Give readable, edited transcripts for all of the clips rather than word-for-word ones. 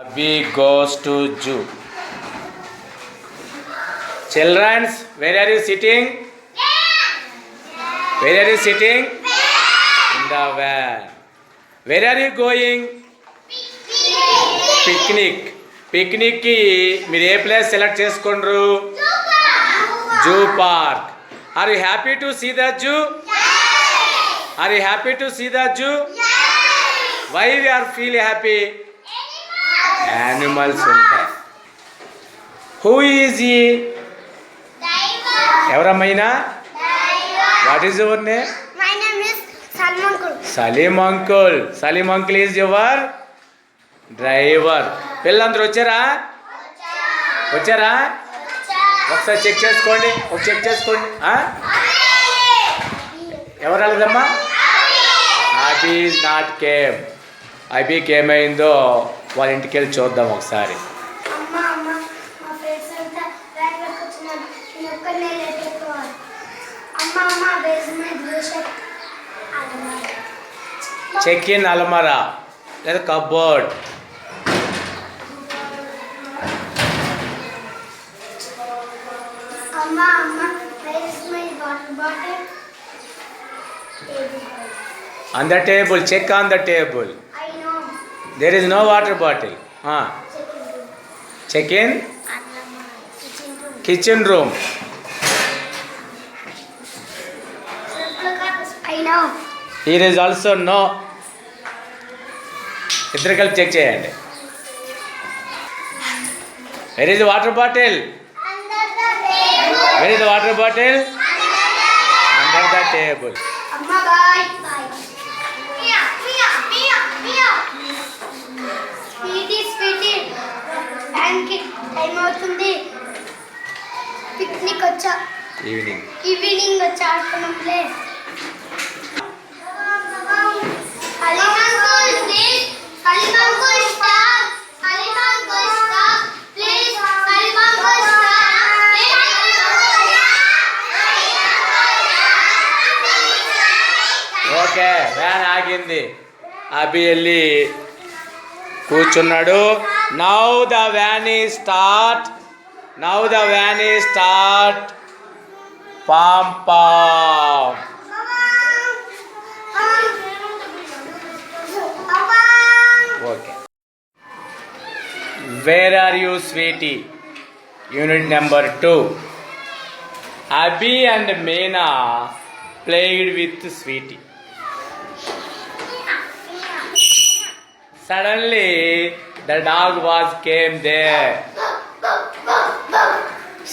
Abhi goes to zoo. Children, where are you sitting? Where are you sitting? In the van. Where are you going? Picnic. Picnic ki మీరు ఏ place select చేసుకుండ్రు? Zoo park. Are you happy to see the zoo? Are you happy to see the zoo? Why we are feel happy? Animals ఉంటాయి. Who is he? ఎవరమ్మైనా? What is your name? My name is Salim Uncle. Salim uncle. Salim uncle is your driver. పిల్లలందరూ వచ్చారా? ఒకసారి check చేసుకోండి. ఎవరు రాలేదమ్మా? అభి is not came. అభికి ఏమైందో వాళ్ళ ఇంటికి వెళ్ళి చూద్దాం ఒకసారి. చెక్ ఇన్ అలమరా లేదా cupboard. On the table, check on the table. I know. There is no water bottle. Check in kitchen room. I know. Here is also no. ఇద్దరు కలిపి చెక్ చేయండి. Where is the water bottle? Under the table. Where is the water bottle? Under the table. Amma, bye. Sweetie. Time అవుతుంది. Picnic వచ్చా. Evening వచ్చా ఆడుకున్నాంలే. Okay, van ఆగింది. అభి వెళ్ళి కూర్చున్నాడు. Now the van is start. పామ్ పామ్. Okay. Where are you sweetie? Unit number 2. Abhi and Meena played with Sweetie. Suddenly the dog came there.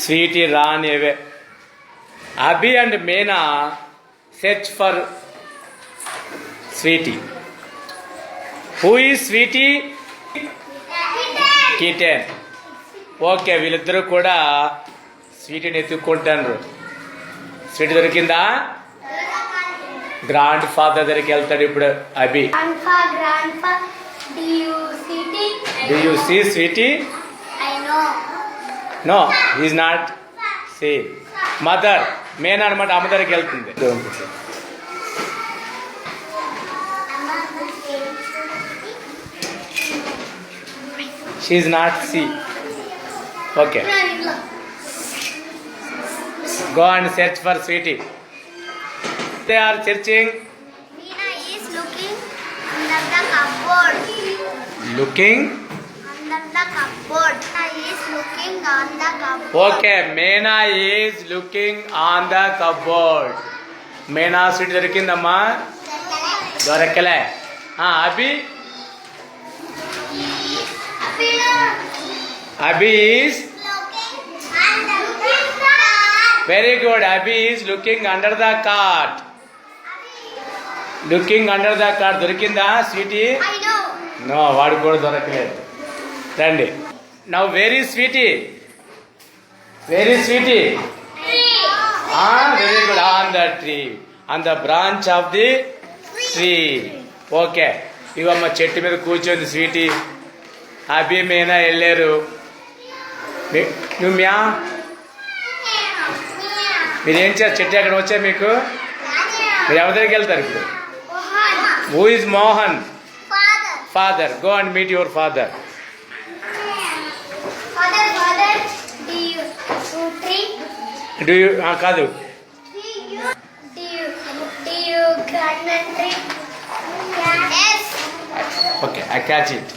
Sweetie ran away. Abhi and Meena searched for Sweetie. Who is Sweetie? Kitten. Okay, వీళ్ళిద్దరూ కూడా స్వీటీని ఎత్తుక్కుంటారు. Sweety దొరికిందా? Grand father దగ్గరికి వెళ్తాడు ఇప్పుడు అభి. Grandpa, do you see Sweetie? I know. No, he is not. See, mother, మేనా అనమాట, అమ్మ దగ్గరికి వెళ్తుంది. She is not see. Okay. Go and search for Sweetie. They are searching. Meena is looking under the cupboard. Looking? Under the cupboard. Meena is looking on the cupboard. Okay, Meena is looking on the cupboard. Meena Sweetie దొరికిందమ్మా? దొరకలే. అభి? Abhi is very good. Abhi is looking under the cart. దొరికిందా Sweety? I know. No, వాడు కూడా దొరకలేదు. రండి. Now where is Sweety? Very good. On the tree, on the branch of the tree. Okay, ఇవమ్మ చెట్టు మీద కూర్చొని స్వీటీ. అభి మీనా వెళ్ళారు. మీరేం చేయాలి? చెట్టు ఎక్కడ వచ్చా మీకు? మీరు ఎవరి దగ్గరికి వెళ్తారు ఇప్పుడు? Who is Mohan? Father. Father. Go and meet your father. కాదు. Do you country? Yes. Okay, I catch it.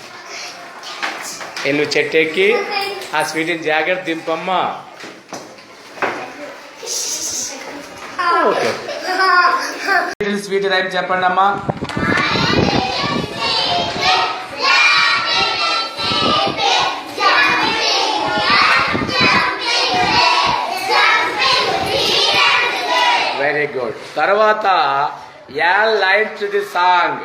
నువ్వు చెట్టు ఎక్కి ఆ స్వీట్ని జాగ్రత్త దింపమ్మా. ఓకే, స్వీట్ రైమ్ చెప్పండి అమ్మా. Very good. తర్వాత యాల్ line to the song.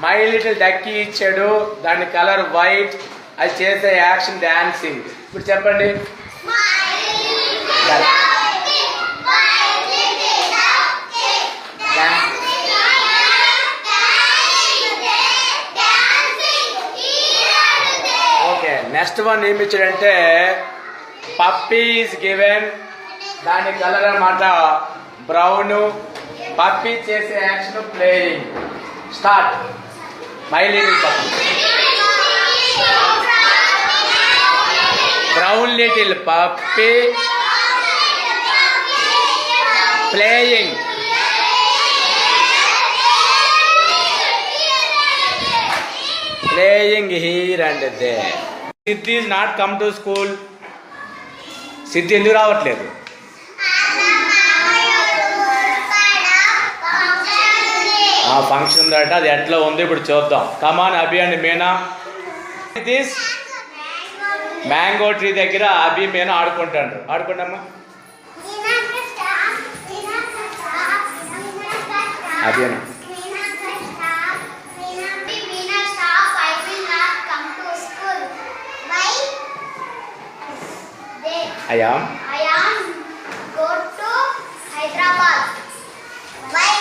My little ducky ఇచ్చాడు, దాని కలర్ వైట్, అది చేసే యాక్షన్ డాన్సింగ్. ఇప్పుడు చెప్పండి. ఓకే, నెక్స్ట్ వన్ ఏమి ఇచ్చాడంటే పప్పీ ఈజ్ గివెన్, దాని కలర్ అన్నమాట బ్రౌన్. పప్పీ చేసే action playing. Start. My little puppy. Brown little puppy playing. Playing here and there. Siddhi is not come to school. సిద్ధి ఎందుకు రావట్లేదు? ఆ ఫంక్షన్ ఉందట, అది ఎట్లా ఉంది ఇప్పుడు చూద్దాం. Come on Abhi and Meena. This mango tree దగ్గర అభి మీనా ఆడుకుంటాడు. ఆడుకుంటామ్మా. అదేనా? I am go to Hyderabad. Why?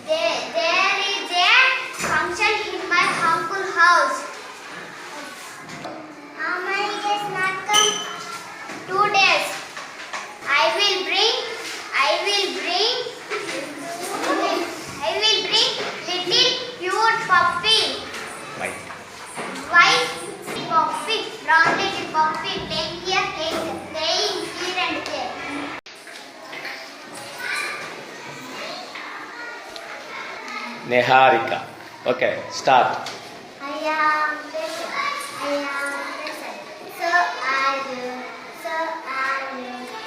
There is a function in my uncle house. How many days not come? 2 days. I will bring little cute puppy. white. White puppy, brown little puppy, playing here and there. Neharika. Okay, start. I am present. So are you.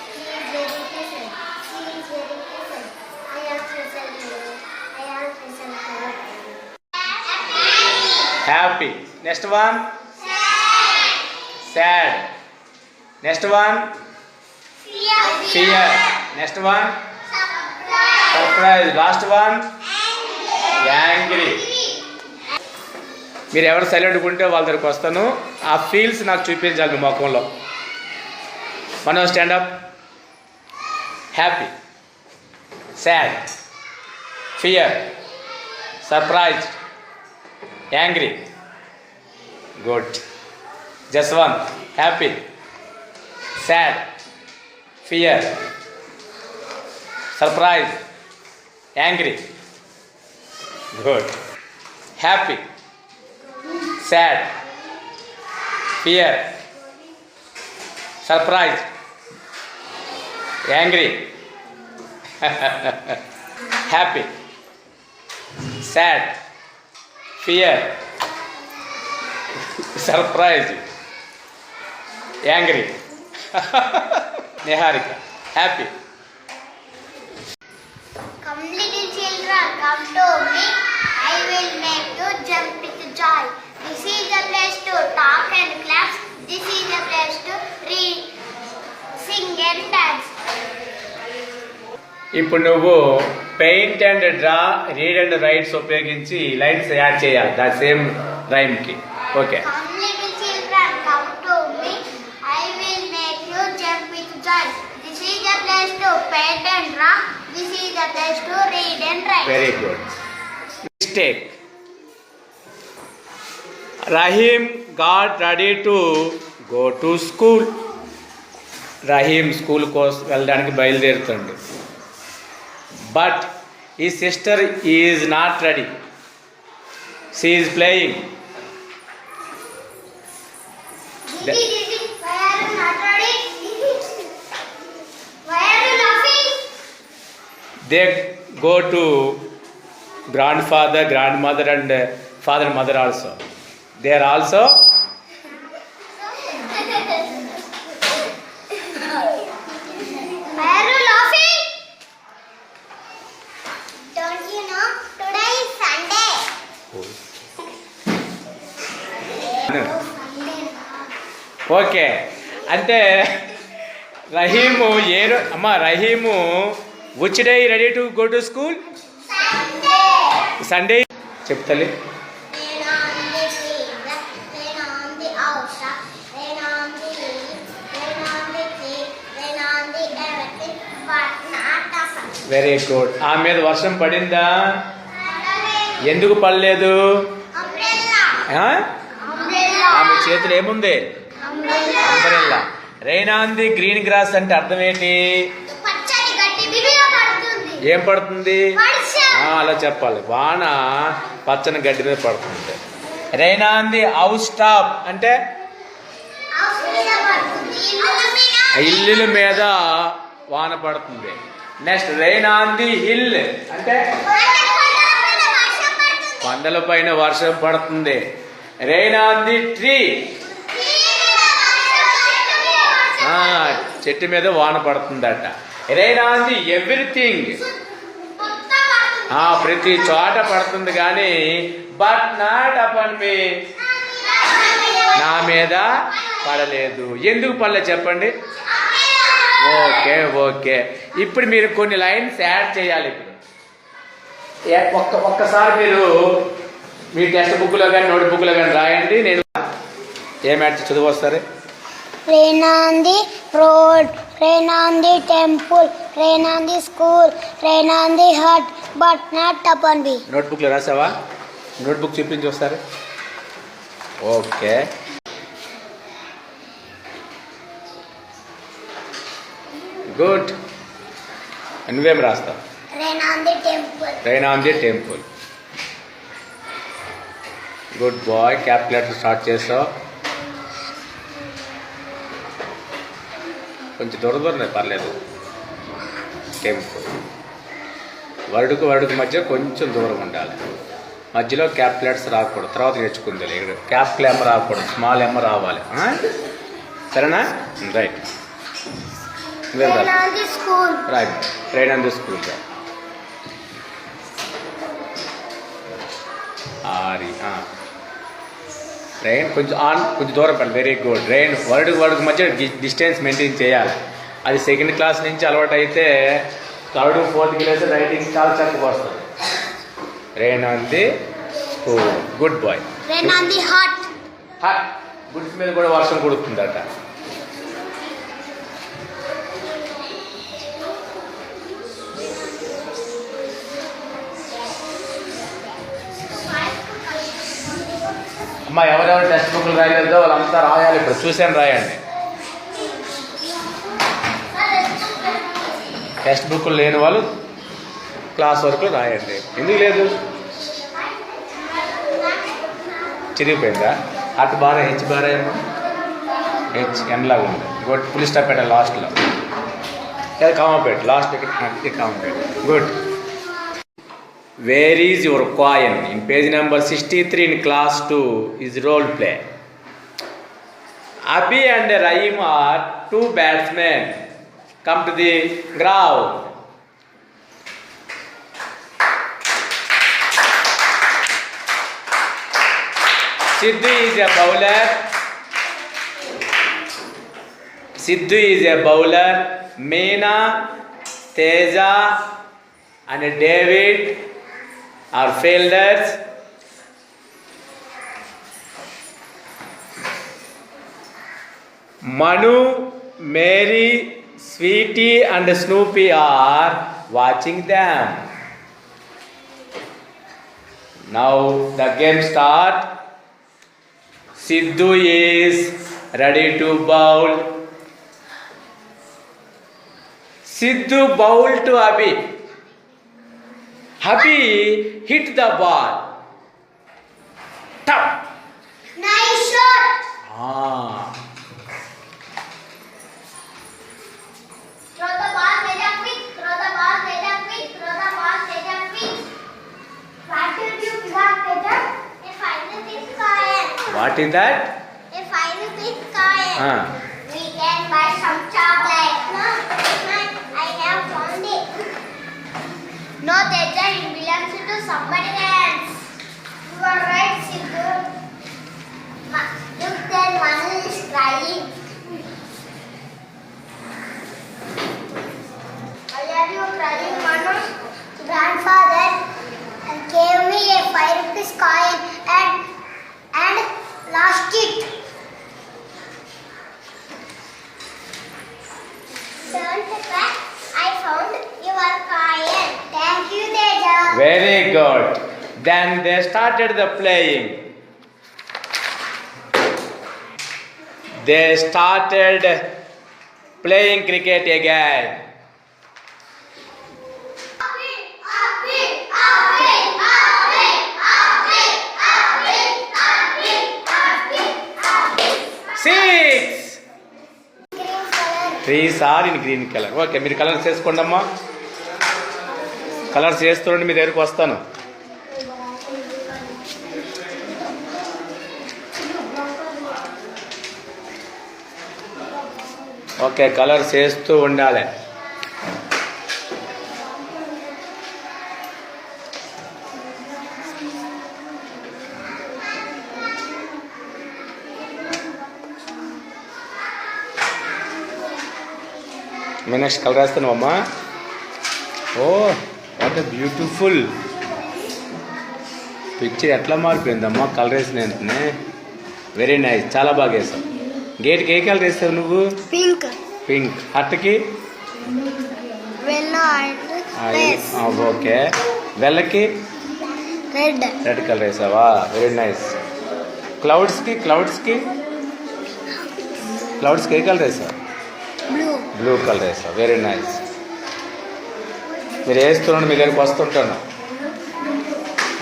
He is very present. I am present. Happy. Next one. Sad. Next one. Fear. Next one. Surprise. Last one. Angry. మీరు ఎవరు సైలెంట్గా ఉంటే వాళ్ళ దగ్గరికి వస్తాను. ఆ feels నాకు చూపించాలి మీ ముఖంలో. మనం stand up. Happy, sad, fear, surprise, angry. Good. Jaswanth. Happy, sad, fear, surprise, angry. Good. Happy, sad, fear, surprise, angry. Happy, sad, fear, surprise, angry. Neharika. Happy. Come little children, come to me. I will make you jump with joy. This is the place to talk and clap. This is the place to read, sing and dance. ఇప్పుడు నువ్వు paint and draw, read and writes ఉపయోగించి lines add చేయాలి the same రైమ్కి. Okay. Come little children, come to me. I will make you jump with joy. This is the place to paint and draw. This is the place to read and write. Very good. Mistake. Rahim got ready to go to school. Rahim school కోసం వెళ్ళడానికి బయలుదేరుతాడు. But ఈ sister is not ready. She is playing. Didi, why are you not ready? They go to grandfather, grandmother and father and mother also. They are also Why are you laughing? Don't you know today is Sunday? Okay. అంటే రహీము అమ్మ Rahim which day ready to go to school? Sunday. చెప్తలే. Very good. ఆ మీద వర్షం పడిందా? ఎందుకు పడలేదు? ఆమె చేతులు ఏముంది? Umbrella. Rain on the green grass అంటే అర్థం ఏంటి? ఏం పడుతుంది? అలా చెప్పాలి. వాన పచ్చని గడ్డి మీద పడుతుంది. Rain on the house top అంటే ఇల్లుల మీద వాన పడుతుంది. Next rain on the hill అంటే కొండల పైన వర్షం పడుతుంది. రైన్ ఆన్ ది ట్రీ చెట్టు మీద వాన పడుతుందట. రైన్ ఆన్ ది ఎవ్రీథింగ్ ప్రతి చోట పడుతుంది కానీ బట్ నాట్ అపాన్ మీ, నా మీద పడలేదు. ఎందుకు పడలేదు చెప్పండి? Okay okay. ఇప్పుడు మీరు కొన్ని లైన్స్ యాడ్ చేయాలి. ఇప్పుడు ఒక్కసారి మీరు మీ టెక్స్ట్ బుక్లో కానీ నోట్ బుక్లో కానీ రాయండి. నేను ఏం యాడ్ చదువు వస్తారు? Rain on the road, rain on the temple, rain on the school, rain on the hut, but not upon me. నోట్బుక్లో రాసావా? నోట్బుక్ చూపించి వస్తారు. ఓకే. గుడ్. నువ్వేం రాస్తావు? Rain on the temple. Rain on the temple. Good boy. Calculator start చేస్తావు. కొంచెం దూరం పర్లేదు. టెంపుల్ వర్డుకు మధ్య కొంచెం దూరం ఉండాలి. మధ్యలో క్యాప్లెట్స్ రాకూడదు. తర్వాత నేర్చుకుంది. ఇక్కడ క్యాపిటల్ ఎమ్ రాకూడదు, స్మాల్ ఎమ్ రావాలి. సరేనా? Right. Rain on the school. Right. Rain on the school. Rain కొంచెం దూరం పడాలి. Very good. రైన్ వర్డ్కు మధ్య డిస్టెన్స్ మెయింటైన్ చేయాలి. అది సెకండ్ క్లాస్ నుంచి అలవాటు అయితే థర్డ్ ఫోర్త్ క్లాస్ రైటింగ్ చాలా చక్కగా వస్తుంది. Rain on the school. Good boy. Rain on the hut. Hut. గుడ్స్ మీద కూడా వర్షం కుడుతుందట. అమ్మా ఎవరెవరు టెక్స్ట్ బుక్లు రాయలేదో వాళ్ళంతా రాయాలి. ఇప్పుడు చూసాను రాయండి. టెక్స్ట్ బుక్లు లేని వాళ్ళు క్లాస్ వరకు రాయండి. ఎందుకు లేదు? చిరిగిపోయిందా? అటు బాగా హెచ్ బాగా ఏమో హెచ్ ఎన్లాగా ఉంది. గుడ్. ఫుల్ స్టాప్ పెట్టాలి లాస్ట్లో. కామా పెట్టు లాస్ట్ ఇక్కడ కామా పెట్టు. Good. Where is your coin? In page number 63 in class 2 is role play. Abhi and Rahim are two batsmen. Come to the ground. Sidhu is a bowler. Sidhu is a bowler. Meena, Teja and David are fielders. Manu, Mary, Sweetie and Snoopy are watching them. Now the game start. Sidhu is ready to bowl. Sidhu bowled to Abhi. Abhi hit the ball. Tap. Nice shot. Throw the ball, Veda, quick. Throw the ball, Veda, quick. Throw what is that? A 5 rupees coin. We can buy some chocolate. No, I have found it. No, Teja, it belongs to somebody else. You are right, Sidhu. Look, that Manu is crying. Why are you crying, Manu? Grandfather gave me a 5 rupees coin and lost it. I found your coin. Thank you, Teja. Very good. Then they started the playing. They started playing cricket again. Six. Green color. Trees are in green color. Okay, మీరు colours చేసుకోండి అమ్మా. Colours చేస్తుండండి, మీ దగ్గరికి వస్తాను. Okay, colours చేస్తూ ఉండాలి. మీ next colour వేస్తానమ్మా. Oh what a beautiful picture, ఎట్లా మారిపోయిందమ్మా కలర్ వేసిన వెంటనే. వెరీ నైస్, చాలా బాగా వేసావు. గేట్కి ఏ కలర్ వేస్తావు నువ్వు? Pink. పింక్. హట్కి? Yellow and red. ఓకే. వెళ్ళకి? Red. రెడ్ కలర్ వేసావా? Very nice. క్లౌడ్స్కి ఏ కలర్ వేసావు? Blue. బ్లూ కలర్ వేసావు. Very nice. మీరు వేస్తున్నాను, మీ దగ్గరికి వస్తుంటాను.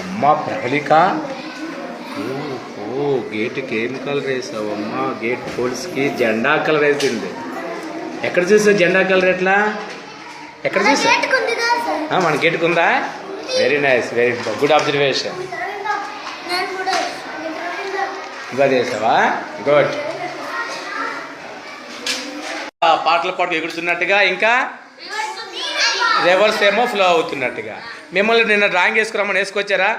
అమ్మా ప్రబలిక, ఓ గేట్కి ఏం కలర్ వేసావు అమ్మా? గేట్ పోల్స్కి జెండా కలర్ వేసింది. ఎక్కడ చూసావు జెండా కలర్? ఎట్లా, ఎక్కడ చూసావు? మన గేట్కి ఉందా? Very nice, very good observation. ఇంకా చేసావా? గుడ్. పాటలు పాటలు ఎగురుతున్నట్టుగా, ఇంకా రివర్స్ ఏమో ఫ్లో అవుతున్నట్టుగా. మిమ్మల్ని నిన్న డ్రాయింగ్ వేసుకురమ్మని వేసుకొచ్చారా?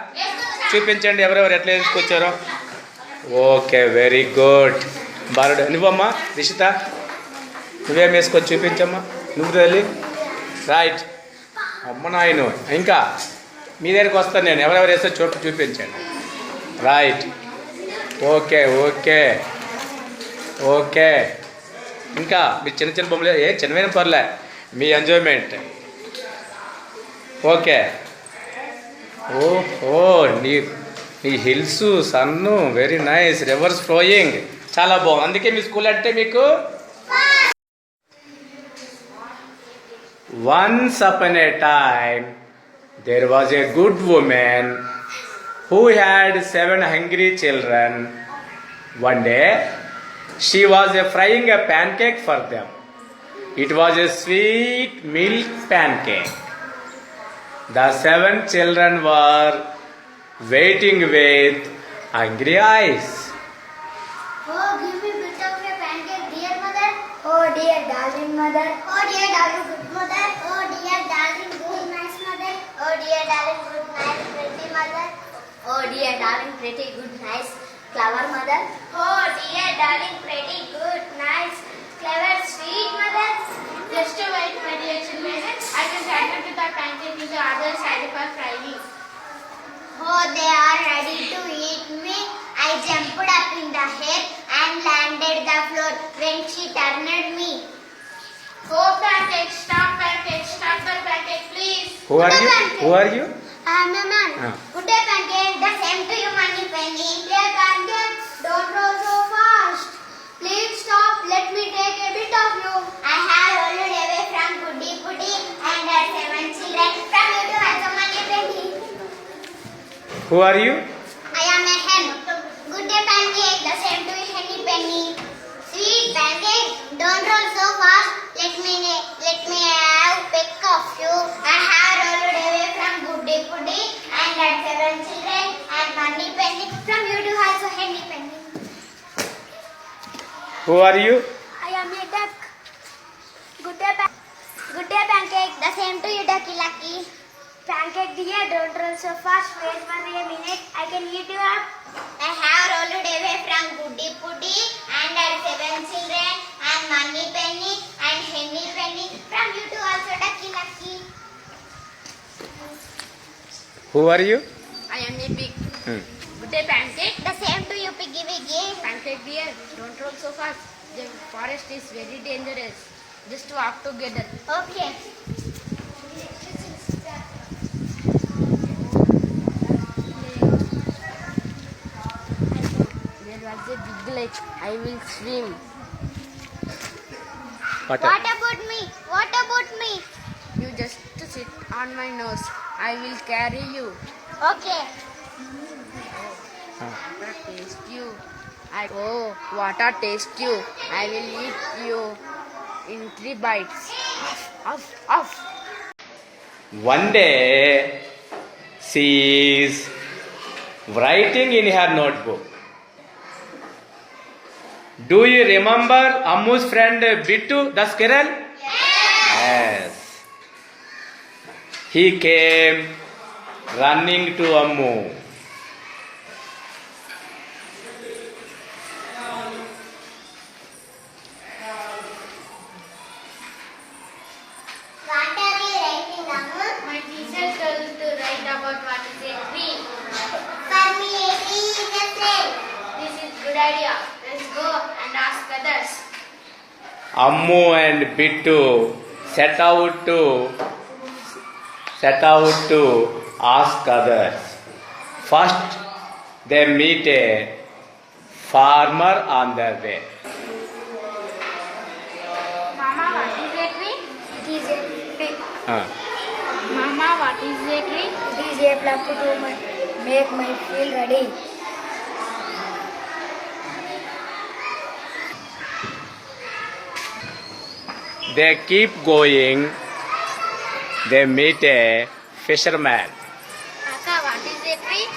చూపించండి ఎవరెవరు ఎట్లా వేసుకొచ్చారో. Okay, very good. బాలుడు నువ్వమ్మా. రిషిత నువ్వేం వేసుకొని చూపించమ్మా. నువ్వు తల్లి. రైట్. అమ్మ నాయను. ఇంకా మీ దగ్గరికి వస్తాను నేను, ఎవరెవరు వేస్తే చూపించండి. రైట్. Okay okay okay. ఇంకా మీ చిన్న చిన్న బొమ్మలు ఏ చిన్నవైన పర్లే, మీ ఎంజాయ్మెంట్. ఓకే. ఓ నీ hills, sun, very nice. Rivers flowing, చాలా బాగుంది. అందుకే మీ స్కూల్ అంటే మీకు. Once upon a time there was a good woman who had 7 hungry children. One day she was frying a pancake for them. It was a sweet milk pancake. The 7 children were waiting with hungry eyes. Oh, give me a bit of your pancake, dear mother. Oh, dear darling mother. Oh, dear darling good mother. Oh, dear darling good nice mother. Oh, dear darling good nice pretty mother. Oh, dear darling pretty good nice clever mother. Oh, dear darling pretty good nice clever sweet mother. Just to wait, my dear children. I just added to the pancake to the other side for frying. Oh, they are ready to eat me. I jumped up in the air and landed the floor when she turned me. Oh, pancake, stop the pancake, please. Who are you? Who are you? I am a man. Good day, pancake. The same to you, money penny. Dear pancake, don't roll so fast. Please stop. Let me take a bit of you. I have rolled away from Goody Putty and her 7 children. From you to have some money penny. Who are you? I am a hen. Good day, pancake. The same to you, Henny penny. Sweet pancake, don't roll so fast. Let me have pick of you. I have rolled away from Goody Putty and her 7 children and money penny. From you to also Henny penny. Who are you? I am a duck. Good day, pancake. The same to you, ducky lucky. Pancake dear, don't roll so fast. Wait for a minute. I can eat you up. I have rolled away from Goody Puddy and our 7 children and Money Penny and Henny Penny. From you too also, ducky lucky. Who are you? I am a pig. Hmm. Good day, pancake. The same to you, piggy wiggy. Pancake dear, don't roll so fast. The forest is very dangerous. Just walk together. Okay. There was a big lake. I will swim. What? What about me? What about me? You just sit on my nose. I will carry you. Okay. What a taste you. What a taste you. I will eat you in 3 bites. Off, off. One day, she is writing in her notebook. Do you remember Ammu's friend Bittu, the squirrel? Yes. He came running to Ammu. What are you writing, Ammu? My teacher told to write about what is a tree. For me, a tree is a friend. This is good idea. Let's go and ask others. Ammu and Bittu set out to ask others. First, they meet a farmer on their way. Mama, what is a tree? It is a tree. Mama, what is a tree? It is a plug to make my feel ready. They keep going. They meet a fisherman. Kaka, what is a tree?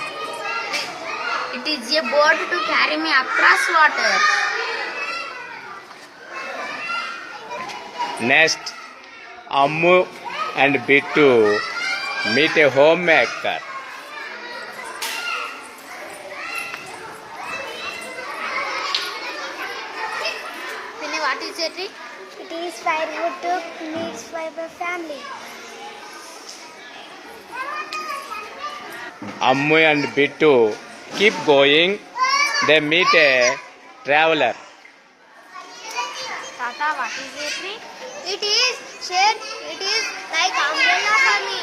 It is a boat to carry me across water. Next, Ammu and Bittu meet a homemaker. Penny, what is a tree? It is firewood to needs for the family. Ammu and Bittu keep going. They meet a traveler. Tata, what is a tree? It is shade. It is like umbrella for me.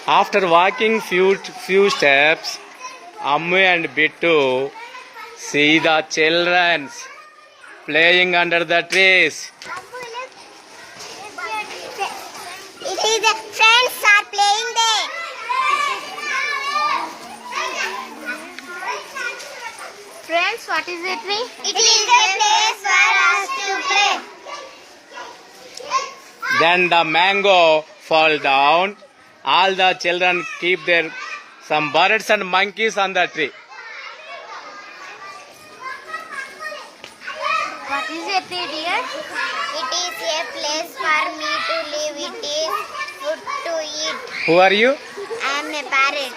After walking few steps, Ammu and Bittu see the children playing under the trees. It is the friends are playing there. Friends, what is a tree? It is a place for us to play. Then the mango fall down. All the children keep some birds and monkeys on the tree. What is a tree, dear? It is a place for me to live. It is food to eat. Who are you? I am a parrot.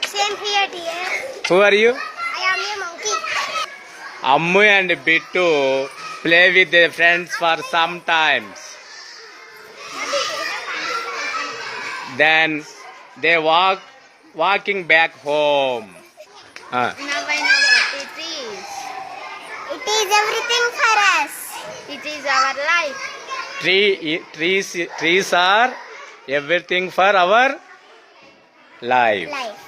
Same here, dear. Who are you? I am a monkey. Ammu and Bittu play with their friends for some times. Then they walking back home. Now I know what it is. It is everything for us. It is our life. Trees are everything for our life. Life.